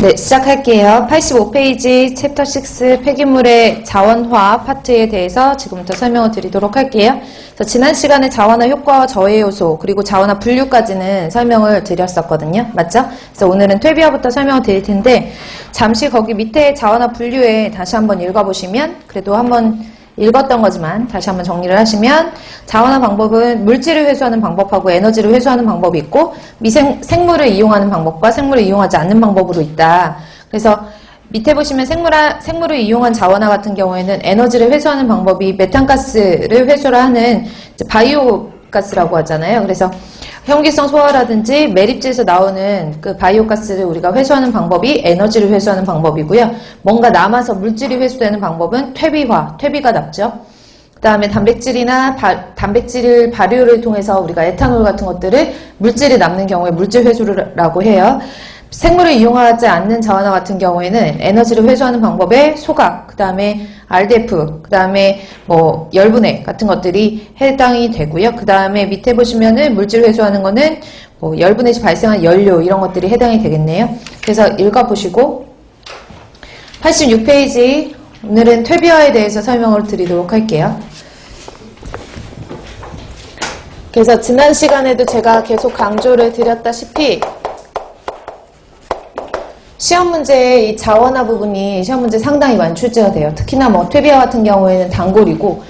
네, 시작할게요. 85페이지 챕터 6 폐기물의 자원화 파트에 대해서 지금부터 설명을 드리도록 할게요. 그래서 지난 시간에 자원화 효과와 저해 요소 그리고 자원화 분류까지는 설명을 드렸었거든요. 맞죠? 그래서 오늘은 퇴비화부터 설명을 드릴 텐데 잠시 거기 밑에 자원화 분류에 다시 한번 읽어보시면 그래도 한번 읽었던 거지만 다시 한번 정리를 하시면 자원화 방법은 물질을 회수하는 방법하고 에너지를 회수하는 방법이 있고 생물을 이용하는 방법과 생물을 이용하지 않는 방법으로 있다. 그래서 밑에 보시면 생물을 이용한 자원화 같은 경우에는 에너지를 회수하는 방법이 메탄가스를 회수를 하는 바이오가스라고 하잖아요. 그래서 현기성 소화라든지 매립지에서 나오는 그 바이오가스를 우리가 회수하는 방법이 에너지를 회수하는 방법이고요. 뭔가 남아서 물질이 회수되는 방법은 퇴비가 남죠. 그 다음에 단백질 발효를 통해서 우리가 에탄올 같은 것들을 물질이 남는 경우에 물질 회수라고 해요. 생물을 이용하지 않는 자원화 같은 경우에는 에너지를 회수하는 방법에 소각, 그 다음에 RDF, 그 다음에 뭐 열분해 같은 것들이 해당이 되고요. 그 다음에 밑에 보시면은 물질 회수하는 거는 뭐 열분해 시 발생한 연료 이런 것들이 해당이 되겠네요. 그래서 읽어보시고 86페이지 오늘은 퇴비화에 대해서 설명을 드리도록 할게요. 그래서 지난 시간에도 제가 계속 강조를 드렸다시피 시험 문제에 이 자원화 부분이 시험 문제 상당히 많이 출제가 돼요. 특히나 뭐 퇴비화 같은 경우에는 단골이고,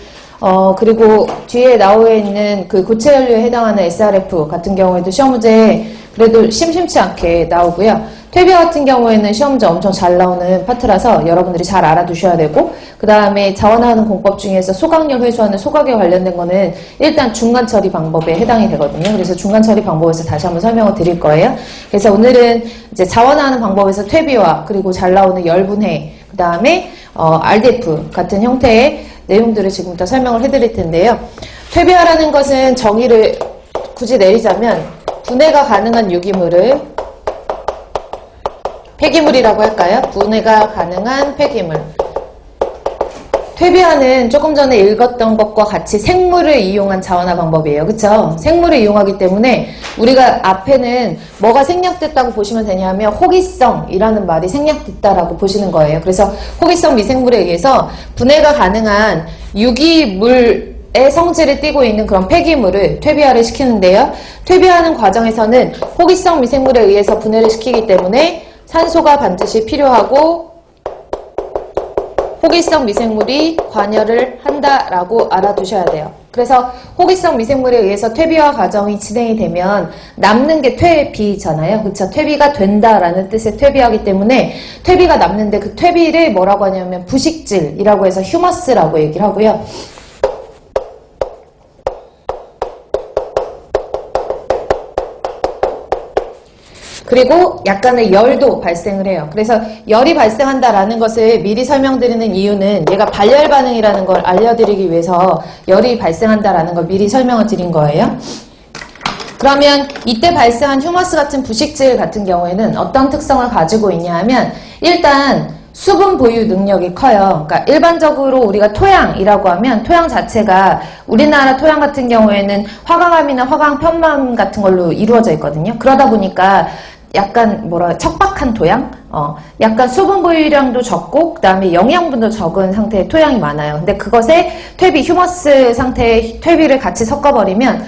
그리고 뒤에 나오어 있는 그 고체 연료에 해당하는 SRF 같은 경우에도 시험 문제에 그래도 심심치 않게 나오고요. 퇴비화 같은 경우에는 시험 문제 엄청 잘 나오는 파트라서 여러분들이 잘 알아두셔야 되고, 그 다음에 자원화하는 공법 중에서 소각열 회수하는 소각에 관련된 거는 일단 중간 처리 방법에 해당이 되거든요. 그래서 중간 처리 방법에서 다시 한번 설명을 드릴 거예요. 그래서 오늘은 이제 자원화하는 방법에서 퇴비화, 그리고 잘 나오는 열분해, 그 다음에 RDF 같은 형태의 내용들을 지금부터 설명을 해드릴 텐데요. 퇴비화라는 것은 정의를 굳이 내리자면 분해가 가능한 유기물을 폐기물이라고 할까요? 분해가 가능한 폐기물. 퇴비화는 조금 전에 읽었던 것과 같이 생물을 이용한 자원화 방법이에요. 그쵸? 생물을 이용하기 때문에 우리가 앞에는 뭐가 생략됐다고 보시면 되냐면 호기성이라는 말이 생략됐다라고 보시는 거예요. 그래서 호기성 미생물에 의해서 분해가 가능한 유기물 의 성질을 띠고 있는 그런 폐기물을 퇴비화를 시키는데요. 퇴비화하는 과정에서는 호기성 미생물에 의해서 분해를 시키기 때문에 산소가 반드시 필요하고 호기성 미생물이 관여를 한다라고 알아두셔야 돼요. 그래서 호기성 미생물에 의해서 퇴비화 과정이 진행이 되면 남는 게 퇴비잖아요. 그쵸? 퇴비가 된다라는 뜻의 퇴비하기 때문에 퇴비가 남는데 그 퇴비를 뭐라고 하냐면 부식질이라고 해서 휴머스라고 얘기를 하고요. 그리고 약간의 열도 발생을 해요. 그래서 열이 발생한다라는 것을 미리 설명드리는 이유는 얘가 발열 반응이라는 걸 알려드리기 위해서 열이 발생한다라는 걸 미리 설명을 드린 거예요. 그러면 이때 발생한 휴머스 같은 부식질 같은 경우에는 어떤 특성을 가지고 있냐 하면 일단 수분 보유 능력이 커요. 그러니까 일반적으로 우리가 토양이라고 하면 토양 자체가 우리나라 토양 같은 경우에는 화강암이나 화강 편만 같은 걸로 이루어져 있거든요. 그러다 보니까 약간 척박한 토양? 약간 수분 보유량도 적고 그 다음에 영양분도 적은 상태의 토양이 많아요. 근데 그것에 퇴비, 휴머스 상태의 퇴비를 같이 섞어버리면